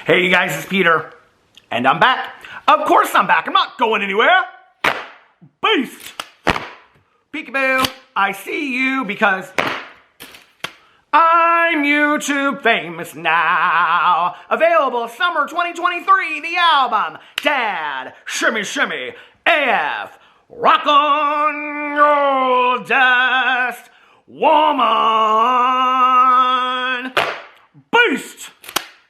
Hey you guys, it's Peter, and I'm back. Of course I'm back. I'm not going anywhere. Beast. Peekaboo, I see you because I'm YouTube famous now. Available summer 2023, the album, Dad, Shimmy Shimmy, AF, Rock on Roll Dust, Woman, Beast.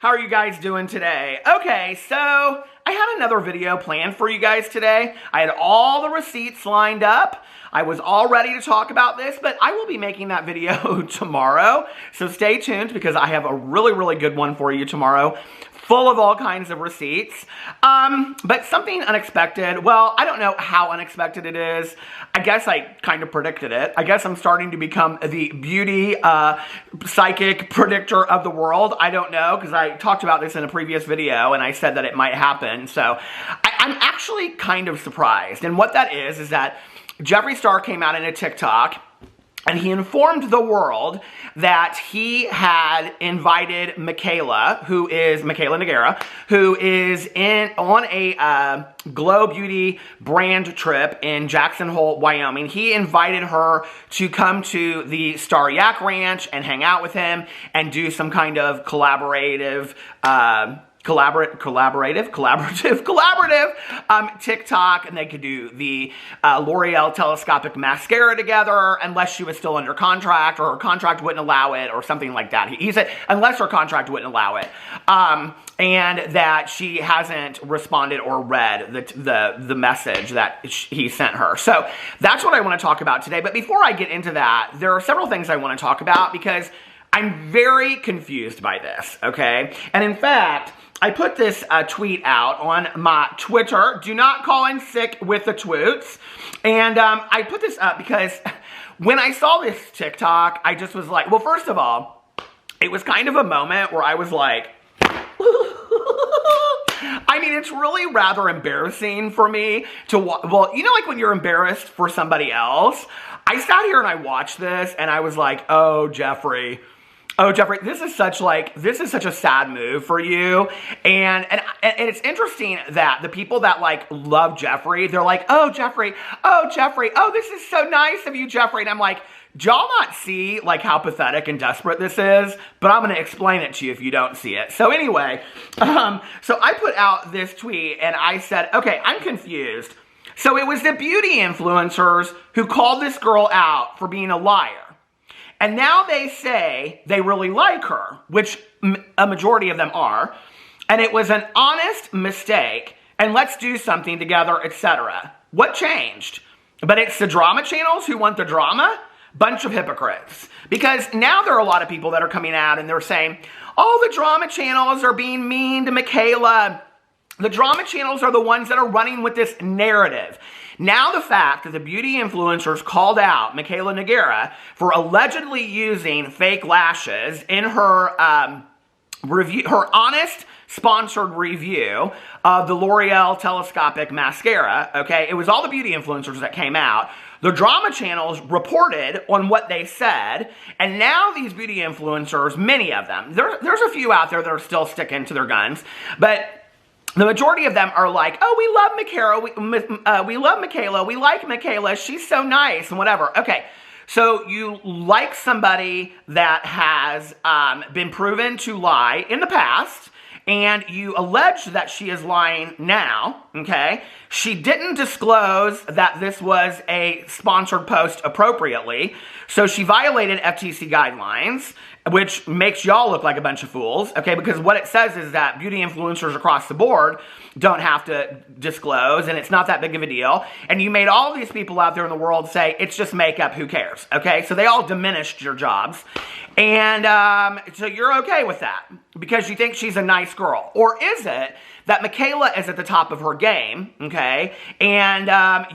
How are you guys doing today? Okay, so I had another video planned for you guys today. I had all the receipts lined up. I was all ready to talk about this, but I will be making that video tomorrow. So stay tuned because I have a really good one for you tomorrow, full of all kinds of receipts. But something unexpected. Well, I don't know how unexpected it is. I guess I kind of predicted it. I guess I'm starting to become the beauty psychic predictor of the world. I don't know, because I talked about this in a previous video and I said that it might happen. So I'm actually kind of surprised. And what that is that Jeffree Star came out in a TikTok and he informed the world that he had invited Mikayla Nogueira, who is on a Glow Beauty brand trip in Jackson Hole, Wyoming. He invited her to come to the Star Yak Ranch and hang out with him and do some kind of collaborative TikTok, and they could do the L'Oreal telescopic mascara together unless she was still under contract or her contract wouldn't allow it or something like that. He said unless her contract wouldn't allow it, and that she hasn't responded or read the message that he sent her. So that's what I want to talk about today. But before I get into that, there are several things I want to talk about because I'm very confused by this, okay? And in fact, I put this tweet out on my Twitter. Do not call in sick with the twoots. And I put this up because when I saw this TikTok, I just was like, well, first of all, it was kind of a moment where I was like, I mean, it's really rather embarrassing for me to well, you know, like when you're embarrassed for somebody else. I sat here and I watched this and I was like, oh, Jeffree, this is such a sad move for you. And it's interesting that the people that like love Jeffree, they're like, oh, Jeffree, oh, this is so nice of you, Jeffree. And I'm like, do y'all not see like how pathetic and desperate this is? But I'm going to explain it to you if you don't see it. So anyway, so I put out this tweet and I said, okay, I'm confused. So it was the beauty influencers who called this girl out for being a liar. And now they say they really like her, which a majority of them are, and it was an honest mistake, and let's do something together, etc. What changed? But it's the drama channels who want the drama? Bunch of hypocrites. Because now there are a lot of people that are coming out and they're saying, oh, the drama channels are being mean to Mikayla. The drama channels are the ones that are running with this narrative. Now the fact that the beauty influencers called out Mikayla Nogueira for allegedly using fake lashes in her review, her honest sponsored review of the L'Oreal telescopic mascara, okay? It was all the beauty influencers that came out. The drama channels reported on what they said, and now these beauty influencers, many of them, there's a few out there that are still sticking to their guns, but the majority of them are like, oh, we love Mikayla, we love Mikayla, we like Mikayla, she's so nice, and whatever. Okay, so you like somebody that has been proven to lie in the past, and you allege that she is lying now, okay? She didn't disclose that this was a sponsored post appropriately, so she violated FTC guidelines, which makes y'all look like a bunch of fools, okay? Because what it says is that beauty influencers across the board don't have to disclose, and it's not that big of a deal. And you made all these people out there in the world say, it's just makeup, who cares, okay? So they all diminished your jobs. And so you're okay with that because you think she's a nice girl. Or is it that Mikayla is at the top of her game, okay? And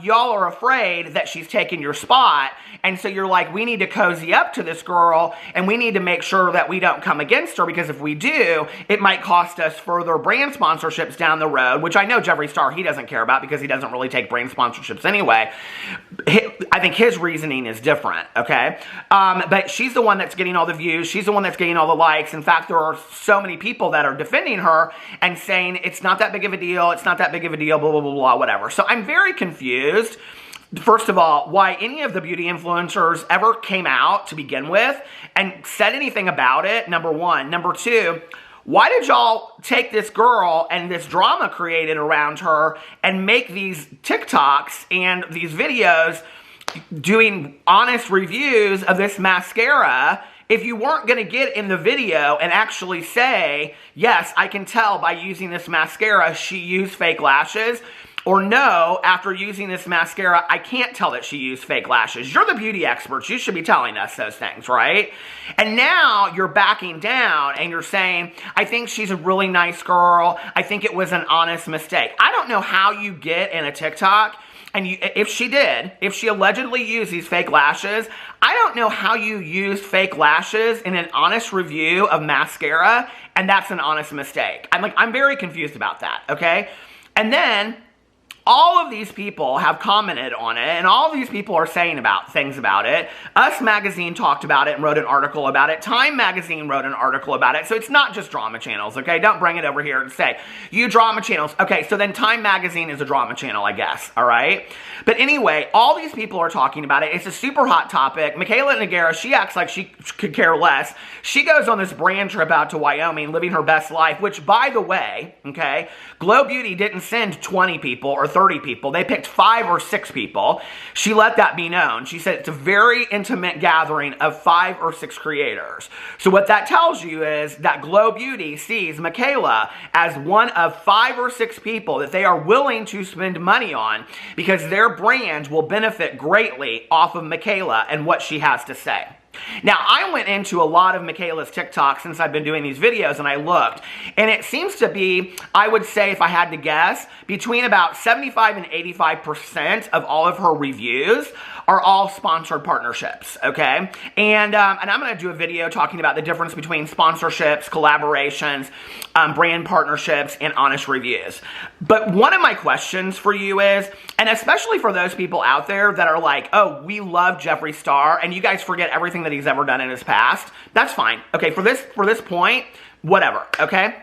y'all are afraid that she's taking your spot. And so you're like, we need to cozy up to this girl and we need to make make sure that we don't come against her, because if we do, it might cost us further brand sponsorships down the road, which I know Jeffree Star, he doesn't care about because he doesn't really take brand sponsorships anyway. I think his reasoning is different, okay? But she's the one that's getting all the views. She's the one that's getting all the likes. In fact, there are so many people that are defending her and saying it's not that big of a deal, it's not that big of a deal, blah, blah, blah, blah, whatever. So I'm very confused. First of all, why any of the beauty influencers ever came out to begin with and said anything about it, number one. Number two, why did y'all take this girl and this drama created around her and make these TikToks and these videos doing honest reviews of this mascara if you weren't going to get in the video and actually say, yes, I can tell by using this mascara she used fake lashes, or no, after using this mascara, I can't tell that she used fake lashes. You're the beauty experts. You should be telling us those things, right? And now you're backing down and you're saying, I think she's a really nice girl. I think it was an honest mistake. I don't know how you get in a TikTok, and if she allegedly used these fake lashes, I don't know how you used fake lashes in an honest review of mascara, and that's an honest mistake. I'm very confused about that, okay? And then all of these people have commented on it, and all of these people are saying things about it. Us Magazine talked about it and wrote an article about it. Time Magazine wrote an article about it. So it's not just drama channels, okay? Don't bring it over here and say, you drama channels. Okay, so then Time Magazine is a drama channel, I guess, all right? But anyway, all these people are talking about it. It's a super hot topic. Mikayla Nogueira, she acts like she could care less. She goes on this brand trip out to Wyoming, living her best life, which, by the way, okay, Glow Beauty didn't send 20 people or 30 people. They picked 5 or 6 people. She let that be known. She said it's a very intimate gathering of 5 or 6 creators. So what that tells you is that Glow Beauty sees Mikayla as one of 5 or 6 people that they are willing to spend money on because their brand will benefit greatly off of Mikayla and what she has to say. Now, I went into a lot of Mikayla's TikTok since I've been doing these videos, and I looked, and it seems to be, I would say, if I had to guess, between about 75 and 85% of all of her reviews are all sponsored partnerships, okay? And I'm going to do a video talking about the difference between sponsorships, collaborations, brand partnerships, and honest reviews. But one of my questions for you is, and especially for those people out there that are like, oh, we love Jeffree Star, and you guys forget everything that he's ever done in his past, that's fine. Okay, for this point, whatever, okay?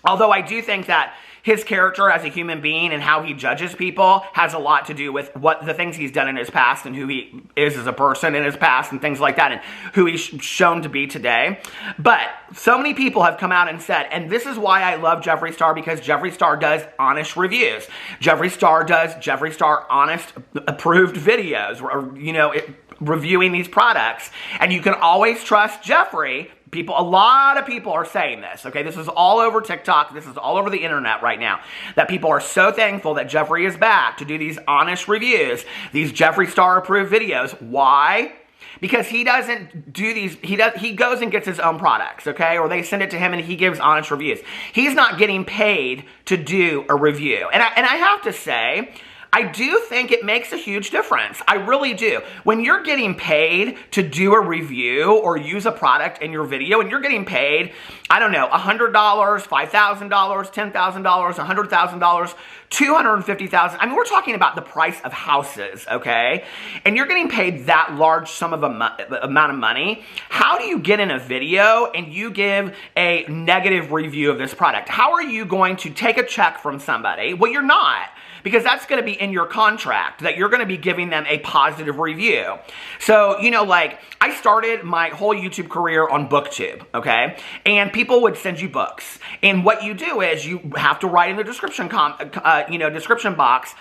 Although I do think that his character as a human being and how he judges people has a lot to do with what the things he's done in his past and who he is as a person in his past and things like that and who he's shown to be today. But so many people have come out and said, and this is why I love Jeffree Star, because Jeffree Star does honest reviews. Jeffree Star does Jeffree Star honest approved videos, or, you know, reviewing these products. And you can always trust Jeffree. A lot of people are saying this, okay? This is all over TikTok. This is all over the internet right now, that people are so thankful that Jeffree is back to do these honest reviews, these Jeffree Star approved videos. Why? Because he doesn't do these, he goes and gets his own products, okay? Or they send it to him and he gives honest reviews. He's not getting paid to do a review. And I have to say, I do think it makes a huge difference. I really do. When you're getting paid to do a review or use a product in your video, and you're getting paid, I don't know, $100, $5,000, $10,000, $100,000, $250,000. I mean, we're talking about the price of houses, okay? And you're getting paid that large sum of amount of money. How do you get in a video and you give a negative review of this product? How are you going to take a check from somebody? Well, you're not. Because that's going to be in your contract, that you're going to be giving them a positive review. So, you know, like, I started my whole YouTube career on BookTube, okay? And people would send you books. And what you do is you have to write in the description box,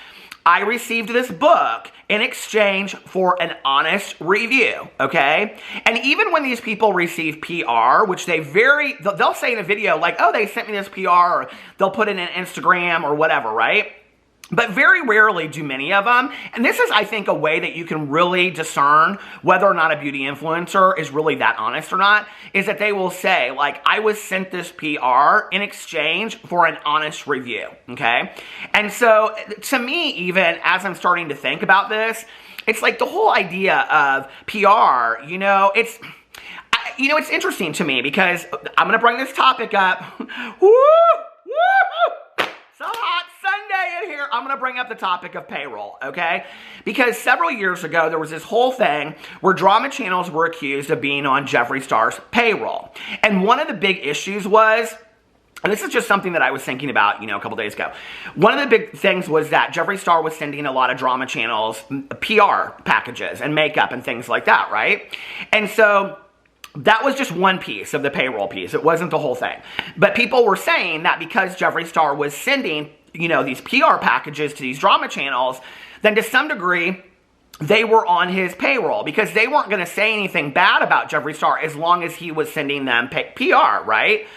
I received this book in exchange for an honest review, okay? And even when these people receive PR, which they'll say in a video, like, oh, they sent me this PR, or they'll put it in Instagram or whatever, right? But very rarely do many of them, and this is, I think, a way that you can really discern whether or not a beauty influencer is really that honest or not, is that they will say, like, I was sent this PR in exchange for an honest review, okay? And so, to me, even as I'm starting to think about this, it's like the whole idea of PR, you know, you know, it's interesting to me because I'm going to bring this topic up. Woo! Woo! So hot Sunday in here. I'm going to bring up the topic of payroll, okay? Because several years ago, there was this whole thing where drama channels were accused of being on Jeffree Star's payroll. And one of the big issues was, and this is just something that I was thinking about, you know, a couple days ago. One of the big things was that Jeffree Star was sending a lot of drama channels PR packages and makeup and things like that, right? And so that was just one piece of the payroll piece. It wasn't the whole thing. But people were saying that because Jeffree Star was sending, you know, these PR packages to these drama channels, then to some degree, they were on his payroll because they weren't going to say anything bad about Jeffree Star as long as he was sending them PR, right?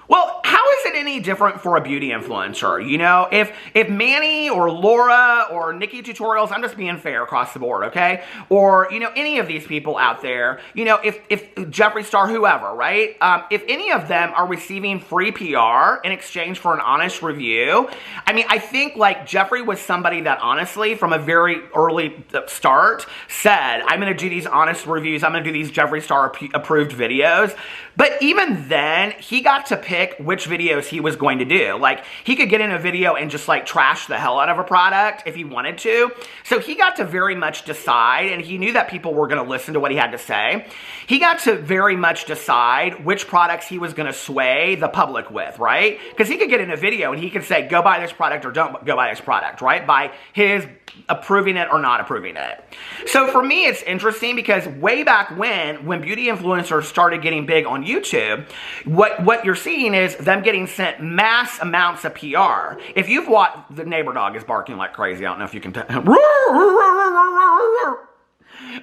Well, how is it any different for a beauty influencer? You know, if Manny or Laura or Nikki Tutorials, I'm just being fair across the board, okay? Or, you know, any of these people out there, you know, if Jeffree Star, whoever, right? If any of them are receiving free PR in exchange for an honest review, I mean, I think like Jeffree was somebody that honestly, from a very early start, said, I'm going to do these honest reviews. I'm going to do these Jeffree Star approved videos. But even then, he got to pick which videos he was going to do. Like, he could get in a video and just like trash the hell out of a product if he wanted to. So he got to very much decide, and he knew that people were going to listen to what he had to say. He got to very much decide which products he was going to sway the public with, right? Because he could get in a video and he could say, go buy this product or don't go buy this product, right? By his approving it or not approving it. So for me, it's interesting because way back when beauty influencers started getting big on YouTube, what you're seeing is them getting sent mass amounts of PR. If you've watched, the neighbor dog is barking like crazy. I don't know if you can tell.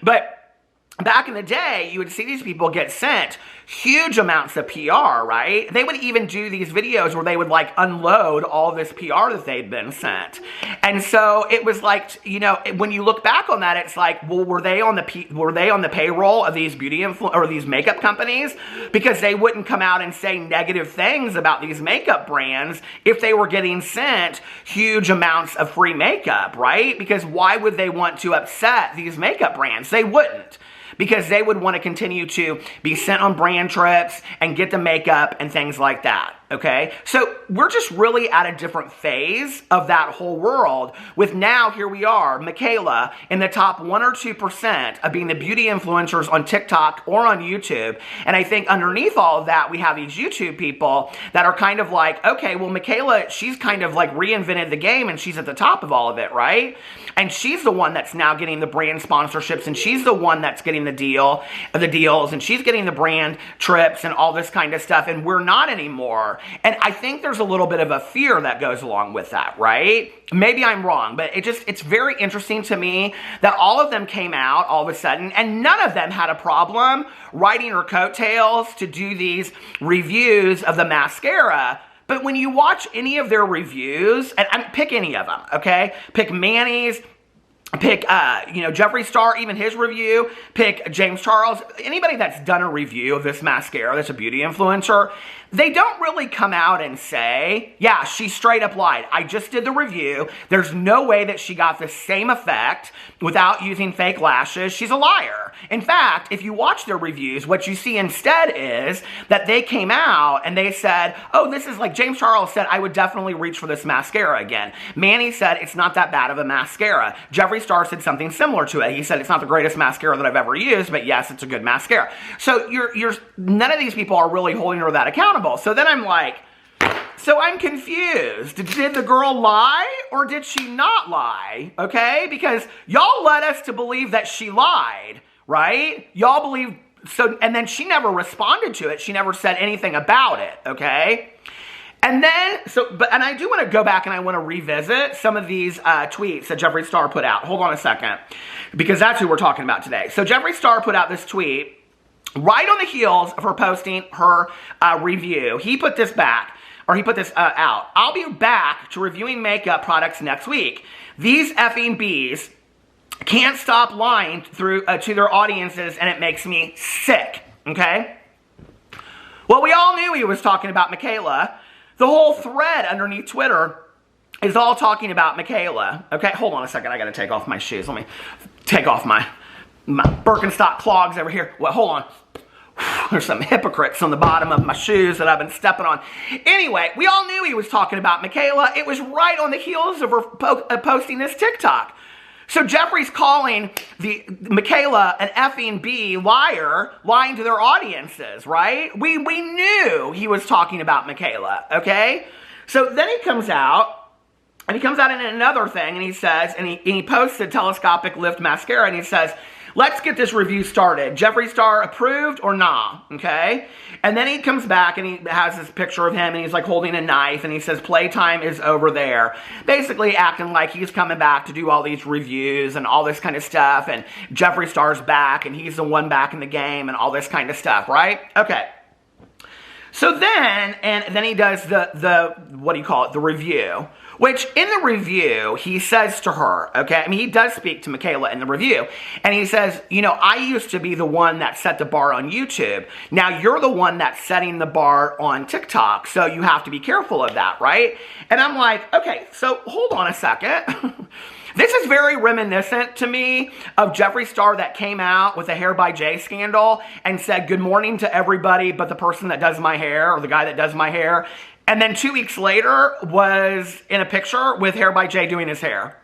But back in the day, you would see these people get sent huge amounts of PR, right? They would even do these videos where they would like unload all this PR that they'd been sent. And so it was like, you know, when you look back on that, it's like, well, were they on the payroll of these beauty or these makeup companies? Because they wouldn't come out and say negative things about these makeup brands if they were getting sent huge amounts of free makeup, right? Because why would they want to upset these makeup brands? They wouldn't. Because they would want to continue to be sent on brand trips and get the makeup and things like that, okay? So we're just really at a different phase of that whole world with now, here we are, Mikayla in the top 1 or 2% of being the beauty influencers on TikTok or on YouTube. And I think underneath all of that, we have these YouTube people that are kind of like, okay, well, Mikayla, she's kind of like reinvented the game and she's at the top of all of it, right? And she's the one that's now getting the brand sponsorships, and she's the one that's getting the deals, and she's getting the brand trips and all this kind of stuff, and we're not anymore. And I think there's a little bit of a fear that goes along with that, right? Maybe I'm wrong, but it's very interesting to me that all of them came out all of a sudden, and none of them had a problem riding her coattails to do these reviews of the mascara. But when you watch any of their reviews, and pick any of them, okay? Pick Manny's, pick, you know, Jeffree Star, even his review, pick James Charles, anybody that's done a review of this mascara that's a beauty influencer, they don't really come out and say, yeah, she straight up lied. I just did the review. There's no way that she got the same effect without using fake lashes. She's a liar. In fact, if you watch their reviews, what you see instead is that they came out and they said, oh, this is like James Charles said, I would definitely reach for this mascara again. Manny said, it's not that bad of a mascara. Jeffree Star said something similar to it. He said, it's not the greatest mascara that I've ever used, but yes, it's a good mascara. So none of these people are really holding her that accountable. So then I'm like, so I'm confused. Did the girl lie or did she not lie? Okay? Because y'all led us to believe that she lied, right? Y'all believe, so, and then she never responded to it. She never said anything about it, okay? And then, and I do want to go back and I want to revisit some of these tweets that Jeffree Star put out. Hold on a second, because that's who we're talking about today. So Jeffree Star put out this tweet right on the heels of her posting her review. He put this back, or he put this out. I'll be back to reviewing makeup products next week. These effing bees can't stop lying through to their audiences, and it makes me sick, okay? Well, we all knew he was talking about Mikayla. The whole thread underneath Twitter is all talking about Mikayla. Okay, hold on a second. I got to take off my shoes. Let me take off my Birkenstock clogs over here. Well, hold on. There's some hypocrites on the bottom of my shoes that I've been stepping on. Anyway, we all knew he was talking about Mikayla. It was right on the heels of her posting this TikTok. So Jeffree's calling Mikayla an effing B liar, lying to their audiences, right? We knew he was talking about Mikayla, okay? So then he comes out, and he comes out in another thing, and he says, and he posts a telescopic lift mascara, and he says, let's get this review started. Jeffree Star approved or nah, okay? And then he comes back and he has this picture of him and he's like holding a knife and he says playtime is over there. Basically acting like he's coming back to do all these reviews and all this kind of stuff, and Jeffree Star's back and he's the one back in the game and all this kind of stuff, right? Okay. So then he does the what do you call it, the review. Which, in the review, he says to her, okay, I mean, he does speak to Mikayla in the review, and he says, you know, I used to be the one that set the bar on YouTube. Now, you're the one that's setting the bar on TikTok, so you have to be careful of that, right? And I'm like, okay, so hold on a second. This is very reminiscent to me of Jeffree Star that came out with the Hair by Jay scandal and said, good morning to everybody but the person that does my hair, or the guy that does my hair. And then 2 weeks later was in a picture with Hair by Jay doing his hair.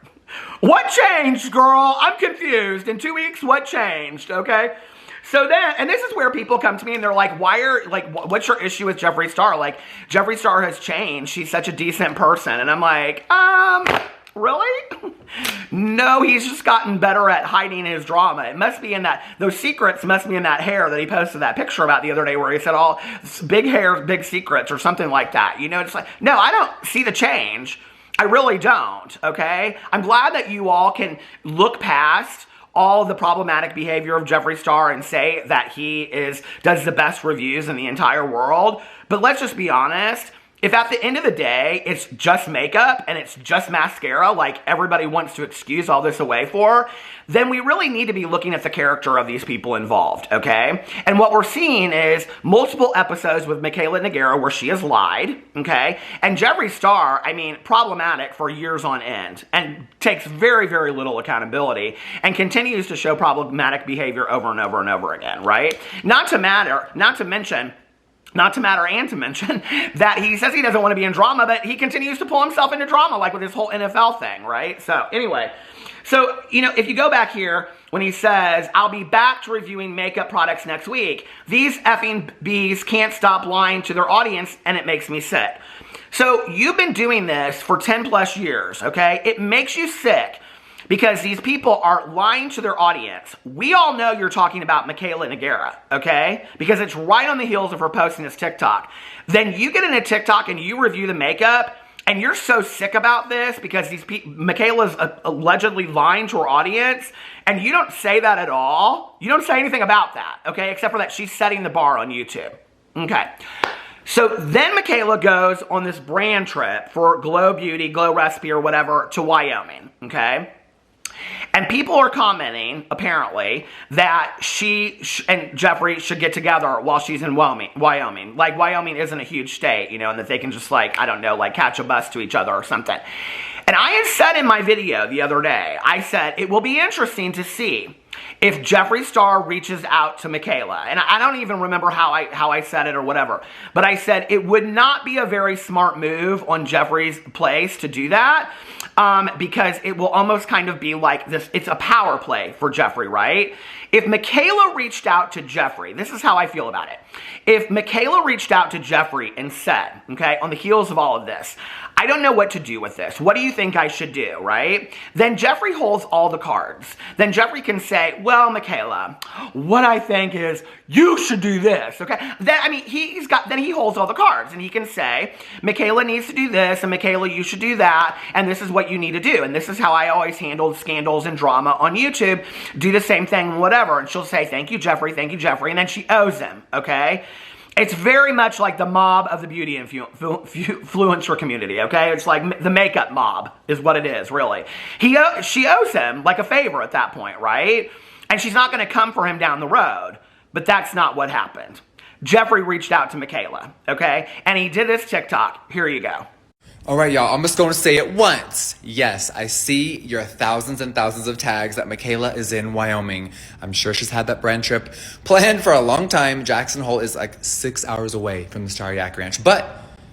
What changed, girl? I'm confused. In 2 weeks, what changed, okay? So then, and this is where people come to me and they're like, what's your issue with Jeffree Star? Like, Jeffree Star has changed. She's such a decent person. And I'm like, really? No, he's just gotten better at hiding his drama. It must be in that, those secrets must be in that hair that he posted that picture about the other day where he said all big hair, big secrets or something like that. You know, it's like, no, I don't see the change. I really don't, okay? I'm glad that you all can look past all the problematic behavior of Jeffree Star and say that he does the best reviews in the entire world. But let's just be honest. If at the end of the day, it's just makeup and it's just mascara, like everybody wants to excuse all this away for, then we really need to be looking at the character of these people involved, okay? And what we're seeing is multiple episodes with Mikayla Nogueira where she has lied, okay? And Jeffree Star, I mean, problematic for years on end and takes very, very little accountability and continues to show problematic behavior over and over and over again, right? Not to mention that he says he doesn't want to be in drama, but he continues to pull himself into drama, like with this whole NFL thing, right? So anyway, so, you know, if you go back here, when he says, I'll be back to reviewing makeup products next week, these effing bees can't stop lying to their audience, and it makes me sick. So you've been doing this for 10 plus years, okay? It makes you sick because these people are lying to their audience. We all know you're talking about Mikayla Nogueira, okay? Because it's right on the heels of her posting this TikTok. Then you get into TikTok and you review the makeup, and you're so sick about this because Mikayla's allegedly lying to her audience, and you don't say that at all. You don't say anything about that, okay? Except for that she's setting the bar on YouTube, okay? So then Mikayla goes on this brand trip for Glow Beauty, Glow Recipe, or whatever to Wyoming, okay? And people are commenting, apparently, that she and Jeffree should get together while she's in Wyoming. Like, Wyoming isn't a huge state, you know, and that they can just, like, I don't know, like, catch a bus to each other or something. And I had said in my video the other day, I said, it will be interesting to see if Jeffree Star reaches out to Mikayla. And I don't even remember how I said it or whatever. But I said it would not be a very smart move on Jeffree's place to do that. Because it will almost kind of be like this, it's a power play for Jeffree, right? If Mikayla reached out to Jeffree, this is how I feel about it. If Mikayla reached out to Jeffree and said, okay, on the heels of all of this, I don't know what to do with this. What do you think I should do, right? Then Jeffree holds all the cards. Then Jeffree can say, well, Mikayla, what I think is you should do this, okay? Then, I mean, then he holds all the cards and he can say, Mikayla needs to do this and Mikayla, you should do that and this is what you need to do. And this is how I always handled scandals and drama on YouTube. Do the same thing, whatever. And she'll say, thank you, Jeffree, and then she owes him, okay? It's very much like the mob of the beauty influencer community, okay? It's like the makeup mob is what it is, really. She owes him like a favor at that point, right? And she's not going to come for him down the road. But that's not what happened. Jeffree reached out to Mikayla, okay? And he did this TikTok. Here you go. All right, y'all, I'm just going to say it once. Yes, I see your thousands and thousands of tags that Mikayla is in Wyoming. I'm sure she's had that brand trip planned for a long time. Jackson Hole is like 6 hours away from the Star Yak Ranch. But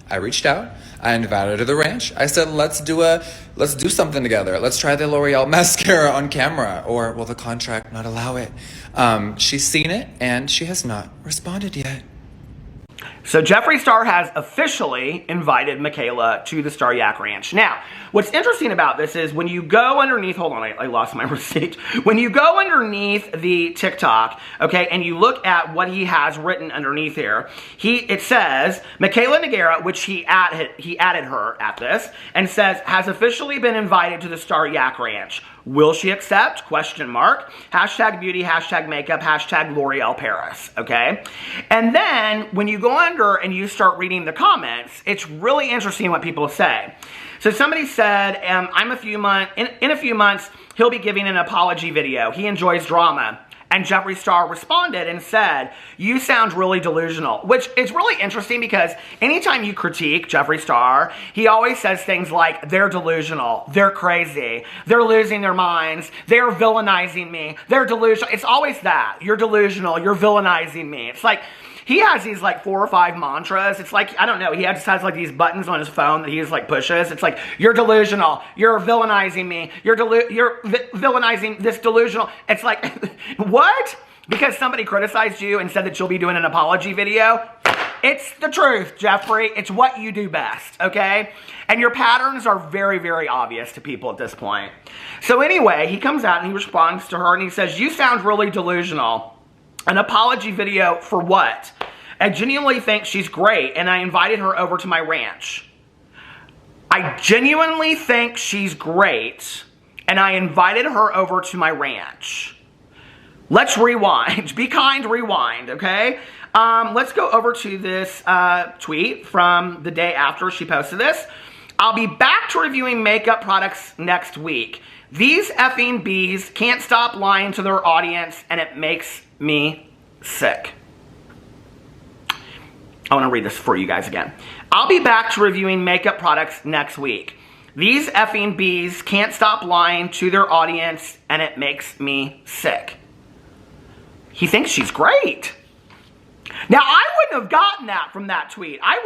I reached out. I invited her to the ranch. I said, let's do something together. Let's try the L'Oreal mascara on camera. Or will the contract not allow it? She's seen it, and she has not responded yet. So Jeffree Star has officially invited Mikayla to the Star Yak Ranch. Now, what's interesting about this is when you go underneath, hold on, I lost my receipt. When you go underneath the TikTok, okay, and you look at what he has written underneath here, it says, Mikayla Nogueira, which he added her at this, and says, has officially been invited to the Star Yak Ranch. Will she accept? Question mark. Hashtag beauty, hashtag makeup, hashtag L'Oreal Paris, okay? And then when you go under and you start reading the comments, it's really interesting what people say. So somebody said, in a few months, he'll be giving an apology video. He enjoys drama. And Jeffree Star responded and said, you sound really delusional, which is really interesting because anytime you critique Jeffree Star, he always says things like, they're delusional, they're crazy, they're losing their minds, they're villainizing me, they're delusional. It's always that. You're delusional, you're villainizing me. It's like, he has these like 4 or 5 mantras. It's like, I don't know, he just has like these buttons on his phone that he just like pushes. It's like, you're delusional, you're villainizing me, you're villainizing this delusional. It's like, what? Because somebody criticized you and said that you'll be doing an apology video? It's the truth, Jeffree. It's what you do best, okay? And your patterns are very, very obvious to people at this point. So anyway, he comes out and he responds to her and he says, you sound really delusional. An apology video for what? I genuinely think she's great, and I invited her over to my ranch. I genuinely think she's great, and I invited her over to my ranch. Let's rewind. Be kind, rewind, okay? Let's go over to this tweet from the day after she posted this. I'll be back to reviewing makeup products next week. These effing bees can't stop lying to their audience, and it makes me sick. I want to read this for you guys again. I'll be back to reviewing makeup products next week. These effing bees can't stop lying to their audience, and it makes me sick. He thinks she's great. Now, I wouldn't have gotten that from that tweet. I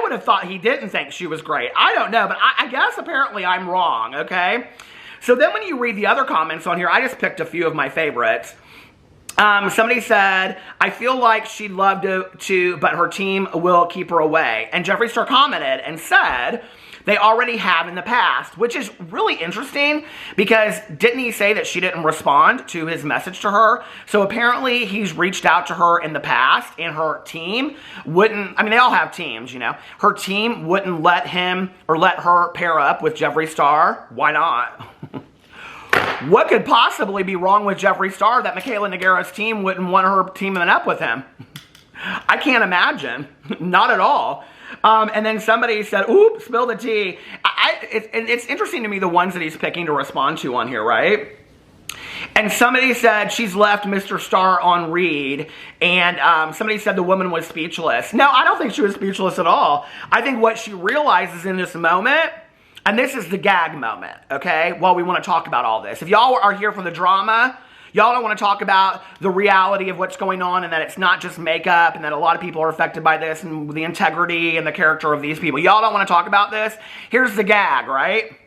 would have thought he didn't think she was great. I don't know, but I guess apparently I'm wrong, okay? So then when you read the other comments on here, I just picked a few of my favorites. Somebody said, I feel like she'd love to, but her team will keep her away. And Jeffree Star commented and said, they already have in the past, which is really interesting because didn't he say that she didn't respond to his message to her? So apparently he's reached out to her in the past and her team wouldn't, I mean, they all have teams, you know. Her team wouldn't let him or let her pair up with Jeffree Star. Why not? What could possibly be wrong with Jeffree Star that Mikayla Nogueira's team wouldn't want her teaming up with him? I can't imagine. Not at all. And then somebody said, oops, spill the tea. It's interesting to me the ones that he's picking to respond to on here, right? And somebody said she's left Mr. Star on read. And somebody said the woman was speechless. No, I don't think she was speechless at all. I think what she realizes in this moment, and this is the gag moment, okay, while we want to talk about all this. If y'all are here for the drama, y'all don't want to talk about the reality of what's going on and that it's not just makeup and that a lot of people are affected by this and the integrity and the character of these people. Y'all don't want to talk about this? Here's the gag, right?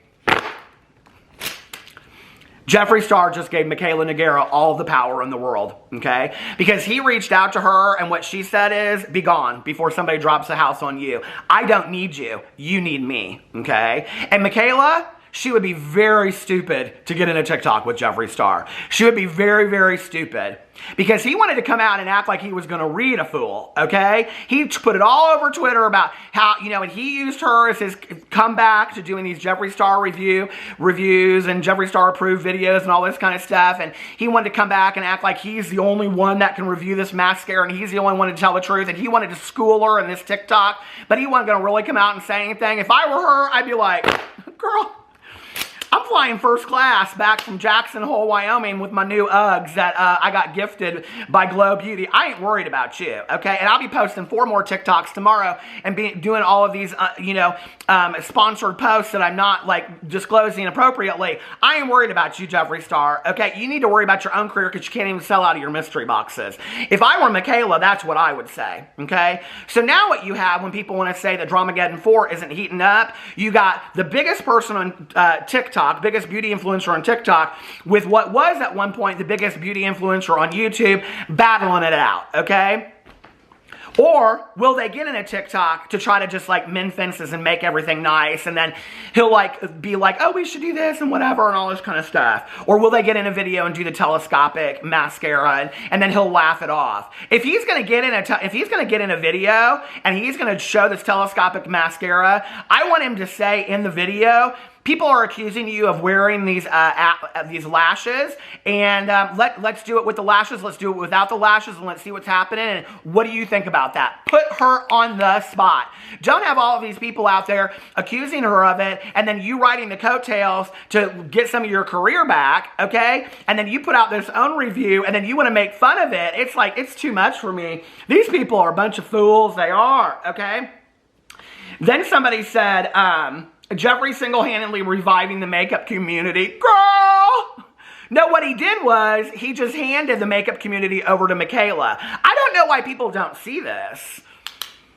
Jeffree Star just gave Mikayla Nogueira all the power in the world, okay? Because he reached out to her and what she said is, be gone before somebody drops the house on you. I don't need you. You need me, okay? And Mikayla, she would be very stupid to get in a TikTok with Jeffree Star. She would be very, very stupid. Because he wanted to come out and act like he was going to read a fool, okay? He put it all over Twitter about how, you know, and he used her as his comeback to doing these Jeffree Star reviews and Jeffree Star approved videos and all this kind of stuff. And he wanted to come back and act like he's the only one that can review this mascara and he's the only one to tell the truth. And he wanted to school her in this TikTok, but he wasn't going to really come out and say anything. If I were her, I'd be like, girl, I'm flying first class back from Jackson Hole, Wyoming with my new Uggs that I got gifted by Glow Beauty. I ain't worried about you, okay? And I'll be posting 4 more TikToks tomorrow and doing all of these, sponsored posts that I'm not, like, disclosing appropriately. I ain't worried about you, Jeffree Star, okay? You need to worry about your own career because you can't even sell out of your mystery boxes. If I were Mikayla, that's what I would say, okay? So now what you have when people want to say that Dramageddon 4 isn't heating up, you got the biggest person on TikTok, biggest beauty influencer on TikTok, with what was at one point the biggest beauty influencer on YouTube, battling it out, okay? Or will they get in a TikTok to try to just like mend fences and make everything nice, and then he'll like be like, oh, we should do this and whatever and all this kind of stuff? Or will they get in a video and do the telescopic mascara and then he'll laugh it off? If he's gonna get in a video and he's gonna show this telescopic mascara, I want him to say in the video, people are accusing you of wearing these lashes, and let's do it with the lashes, let's do it without the lashes, and let's see what's happening, and what do you think about that? Put her on the spot. Don't have all of these people out there accusing her of it, and then you riding the coattails to get some of your career back, okay? And then you put out this own review, and then you want to make fun of it. It's like, it's too much for me. These people are a bunch of fools. They are, okay? Then somebody said, Jeffree single-handedly reviving the makeup community. Girl! No, what he did was, he just handed the makeup community over to Mikayla. I don't know why people don't see this.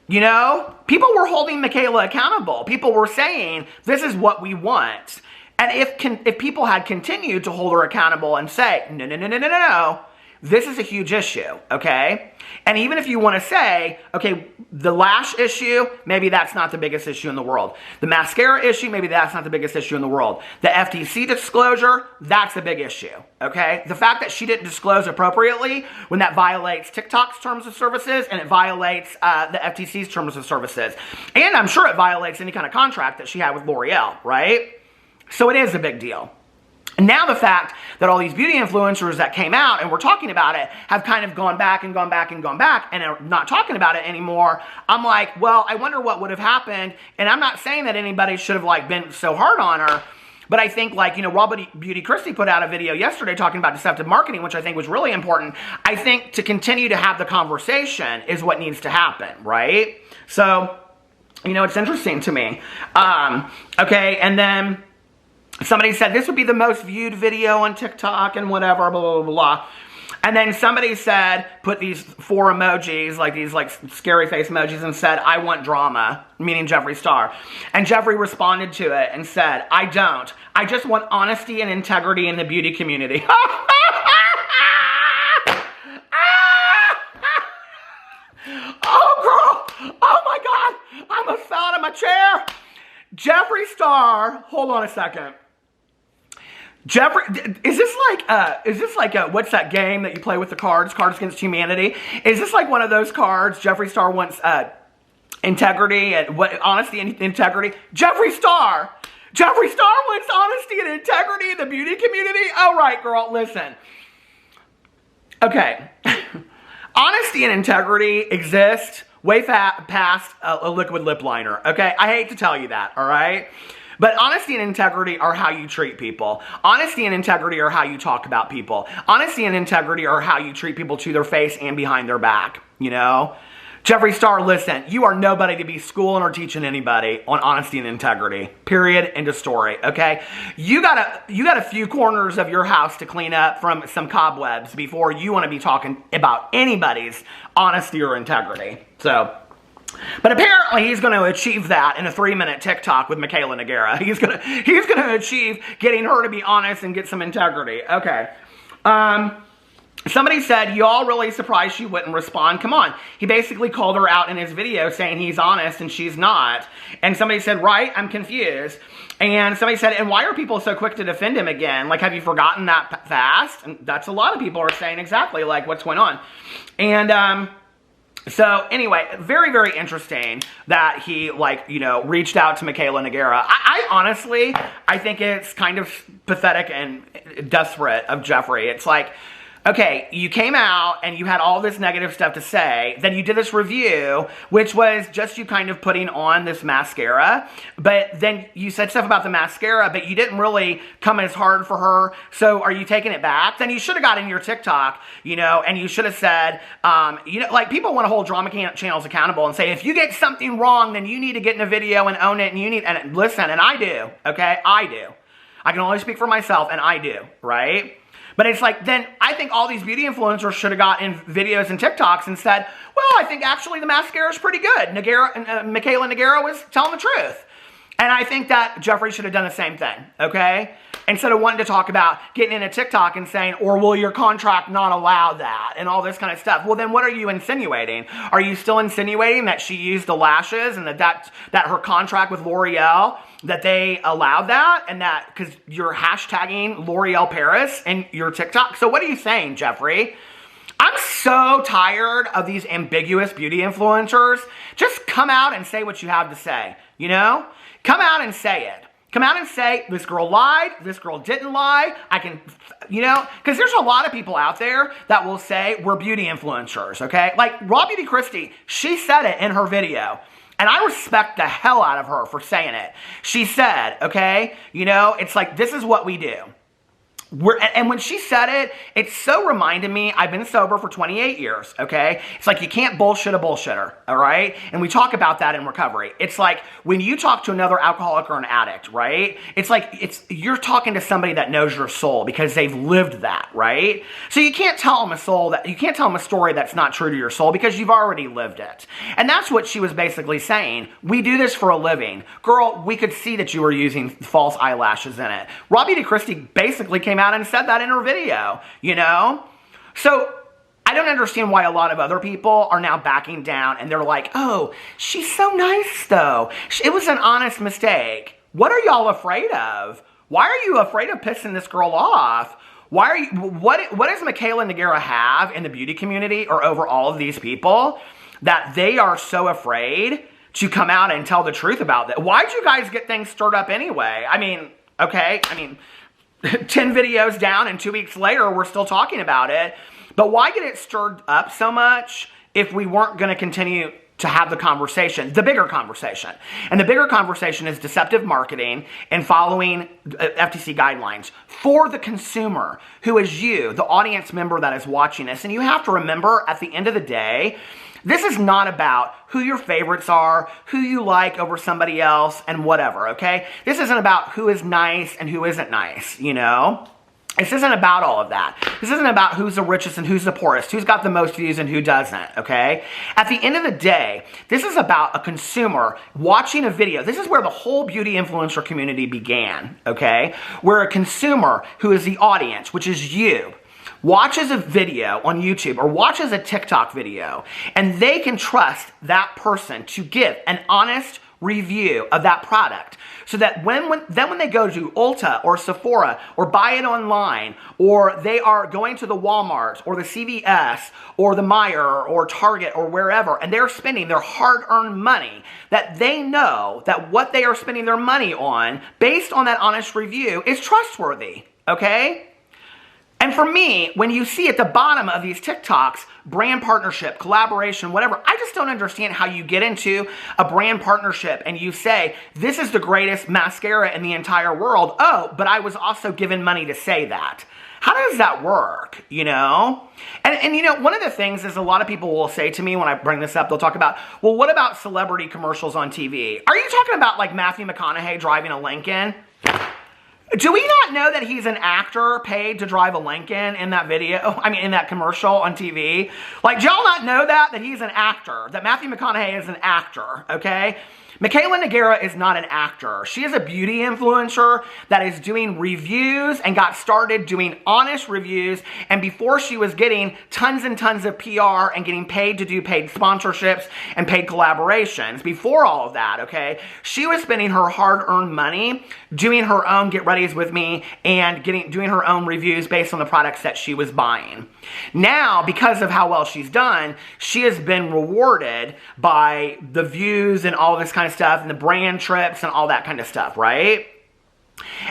You know? People were holding Mikayla accountable. People were saying, this is what we want. And if people had continued to hold her accountable and say, no, this is a huge issue, okay? And even if you want to say, okay, the lash issue, maybe that's not the biggest issue in the world. The mascara issue, maybe that's not the biggest issue in the world. The FTC disclosure, that's the big issue, okay? The fact that she didn't disclose appropriately when that violates TikTok's terms of services and it violates the FTC's terms of services. And I'm sure it violates any kind of contract that she had with L'Oreal, right? So it is a big deal. And now the fact that all these beauty influencers that came out and were talking about it have kind of gone back and are not talking about it anymore, I'm like, well, I wonder what would have happened. And I'm not saying that anybody should have like been so hard on her, but I think like, Raw Beauty Christie put out a video yesterday talking about deceptive marketing, which I think was really important. I think to continue to have the conversation is what needs to happen, right? So, it's interesting to me. Okay, and then somebody said this would be the most viewed video on TikTok and whatever, blah, blah, blah, blah. And then somebody said, put these 4 emojis, like these like scary face emojis, and said, I want drama, meaning Jeffree Star. And Jeffree responded to it and said, I don't. I just want honesty and integrity in the beauty community. Oh, girl. Oh, my God. I almost fell out of my chair. Jeffree Star, hold on a second. Jeffree, is this like a, what's that game that you play with the cards, Cards Against Humanity? Is this like one of those cards? Jeffree Star wants integrity and honesty and integrity. Jeffree Star wants honesty and integrity in the beauty community. All right, girl, listen. Okay, honesty and integrity exist way past a liquid lip liner. Okay, I hate to tell you that. All right. But honesty and integrity are how you treat people. Honesty and integrity are how you talk about people. Honesty and integrity are how you treat people to their face and behind their back, Jeffree Star, listen, you are nobody to be schooling or teaching anybody on honesty and integrity. Period. End of story, okay? You got a few corners of your house to clean up from some cobwebs before you want to be talking about anybody's honesty or integrity. So, but apparently he's going to achieve that in a 3-minute TikTok with Mikayla Nogueira. He's going to achieve getting her to be honest and get some integrity. Okay. Somebody said, y'all really surprised she wouldn't respond. Come on. He basically called her out in his video saying he's honest and she's not. And somebody said, right, I'm confused. And somebody said, and why are people so quick to defend him again? Like, have you forgotten that fast? And that's a lot of people are saying exactly like what's going on. And, so anyway, very, very interesting that he reached out to Mikayla Nogueira. I honestly, I think it's kind of pathetic and desperate of Jeffree. It's like, Okay, you came out and you had all this negative stuff to say. Then you did this review, which was just you kind of putting on this mascara. But then you said stuff about the mascara, but you didn't really come as hard for her. So are you taking it back? Then you should have got in your TikTok, and you should have said, like people want to hold drama channels accountable and say, if you get something wrong, then you need to get in a video and own it. And listen, and I do, okay? I do. I can only speak for myself, and I do, right? But it's like, then I think all these beauty influencers should have got in videos and TikToks and said, well, I think actually the mascara is pretty good. Mikayla Nogueira was telling the truth. And I think that Jeffree should have done the same thing, okay? Instead of wanting to talk about getting in a TikTok and saying, or will your contract not allow that, and all this kind of stuff. Well, then what are you insinuating? Are you still insinuating that she used the lashes and that her contract with L'Oreal, that they allowed that, and that because you're hashtagging L'Oreal Paris in your TikTok? So what are you saying, Jeffree? I'm so tired of these ambiguous beauty influencers. Just come out and say what you have to say, Come out and say it. Come out and say, this girl lied, this girl didn't lie. I can, because there's a lot of people out there that will say we're beauty influencers, okay? Like Raw Beauty Christie, she said it in her video. And I respect the hell out of her for saying it. She said, okay, it's like, this is what we do. And when she said it, it so reminded me, I've been sober for 28 years, okay? It's like you can't bullshit a bullshitter, all right? And we talk about that in recovery. It's like when you talk to another alcoholic or an addict, right? It's like you're talking to somebody that knows your soul because they've lived that, right? So you can't tell them a story that's not true to your soul because you've already lived it. And that's what she was basically saying. We do this for a living. Girl, we could see that you were using false eyelashes in it. Raw Beauty Christie basically came out and said that in her video, So I don't understand why a lot of other people are now backing down and they're like, oh, she's so nice though. It was an honest mistake. What are y'all afraid of? Why are you afraid of pissing this girl off? What does Mikayla Nogueira have in the beauty community or over all of these people that they are so afraid to come out and tell the truth about that? Why'd you guys get things stirred up anyway? Okay, 10 videos down and 2 weeks later, we're still talking about it. But why get it stirred up so much if we weren't going to continue to have the conversation, the bigger conversation? And the bigger conversation is deceptive marketing and following FTC guidelines for the consumer, who is you, the audience member that is watching this. And you have to remember, at the end of the day, this is not about who your favorites are, who you like over somebody else, and whatever, okay? This isn't about who is nice and who isn't nice, This isn't about all of that. This isn't about who's the richest and who's the poorest, who's got the most views and who doesn't, okay? At the end of the day, this is about a consumer watching a video. This is where the whole beauty influencer community began, okay? Where a consumer who is the audience, which is you, watches a video on YouTube or watches a TikTok video, and they can trust that person to give an honest review of that product, so that when they go to Ulta or Sephora or buy it online, or they are going to the Walmart or the CVS or the Meijer or Target or wherever, and they're spending their hard-earned money, that they know that what they are spending their money on, based on that honest review, is trustworthy, okay? And for me, when you see at the bottom of these TikToks, brand partnership, collaboration, whatever, I just don't understand how you get into a brand partnership and you say, this is the greatest mascara in the entire world. Oh, but I was also given money to say that. How does that work, And one of the things is a lot of people will say to me when I bring this up, they'll talk about, well, what about celebrity commercials on TV? Are you talking about like Matthew McConaughey driving a Lincoln? Do we not know that he's an actor paid to drive a Lincoln in that video? In that commercial on TV? Like, do y'all not know that he's an actor? That Matthew McConaughey is an actor, okay? Mikayla Nogueira is not an actor. She is a beauty influencer that is doing reviews and got started doing honest reviews. And before she was getting tons and tons of PR and getting paid to do paid sponsorships and paid collaborations, before all of that, okay, she was spending her hard-earned money doing her own Get Ready's with me and doing her own reviews based on the products that she was buying. Now, because of how well she's done, she has been rewarded by the views and all this kind of stuff and the brand trips and all that kind of stuff, right?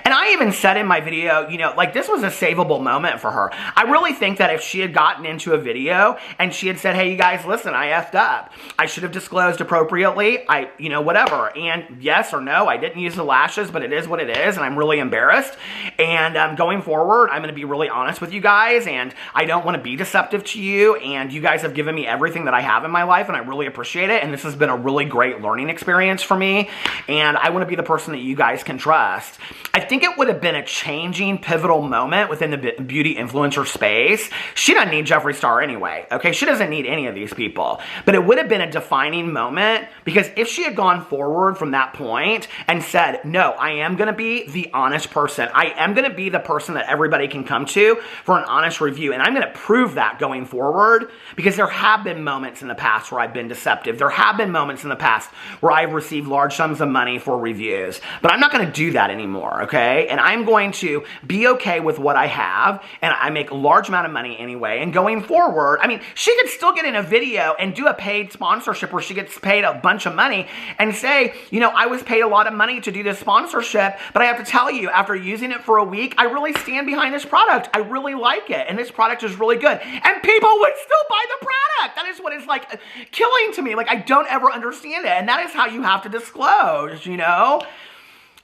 And And I even said in my video, you know, like this was a savable moment for her. I really think that if she had gotten into a video and she had said, hey, you guys, listen, I effed up. I should have disclosed appropriately. You know, whatever. And yes or no, I didn't use the lashes, but it is what it is. And I'm really embarrassed. And going forward, I'm going to be really honest with you guys. And I don't want to be deceptive to you. And you guys have given me everything that I have in my life. And I really appreciate it. And this has been a really great learning experience for me. And I want to be the person that you guys can trust. I think it would have been a changing, pivotal moment within the beauty influencer space. She doesn't need Jeffree Star anyway, okay? She doesn't need any of these people. But it would have been a defining moment because if she had gone forward from that point and said, no, I am going to be the honest person. I am going to be the person that everybody can come to for an honest review. And I'm going to prove that going forward because there have been moments in the past where I've been deceptive. There have been moments in the past where I've received large sums of money for reviews. But I'm not going to do that anymore, okay? And I'm going to be okay with what I have, and I make a large amount of money anyway. And going forward, I mean, she could still get in a video and do a paid sponsorship where she gets paid a bunch of money and say, you know, I was paid a lot of money to do this sponsorship, but I have to tell you, after using it for a week, I really stand behind this product. I really like it, and this product is really good. And people would still buy the product. That is what is like killing to me. Like, I don't ever understand it, and that is how you have to disclose, you know?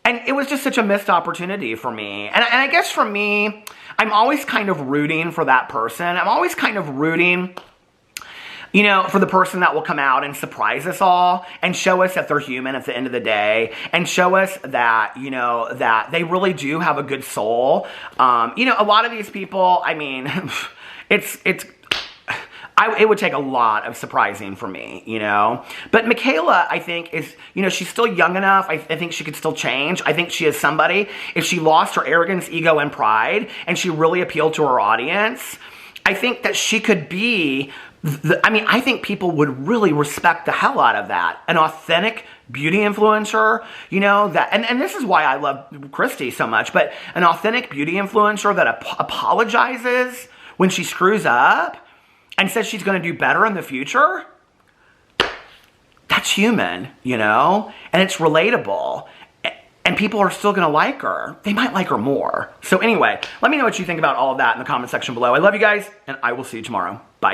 And it was just such a missed opportunity for me. And I guess for me, I'm always kind of rooting for that person. I'm always kind of rooting, you know, for the person that will come out and surprise us all and show us that they're human at the end of the day and show us that, you know, that they really do have a good soul. You know, a lot of these people, I mean, it would take a lot of surprising for me, you know? But Mikayla, I think, is, you know, she's still young enough. I think she could still change. I think she is somebody, if she lost her arrogance, ego, and pride, and she really appealed to her audience, I think that she could be, I think people would really respect the hell out of that. An authentic beauty influencer, you know, that, and this is why I love Christy so much, but an authentic beauty influencer that apologizes when she screws up, and says she's going to do better in the future, that's human, you know? And it's relatable. And people are still going to like her. They might like her more. So anyway, let me know what you think about all of that in the comment section below. I love you guys, and I will see you tomorrow. Bye.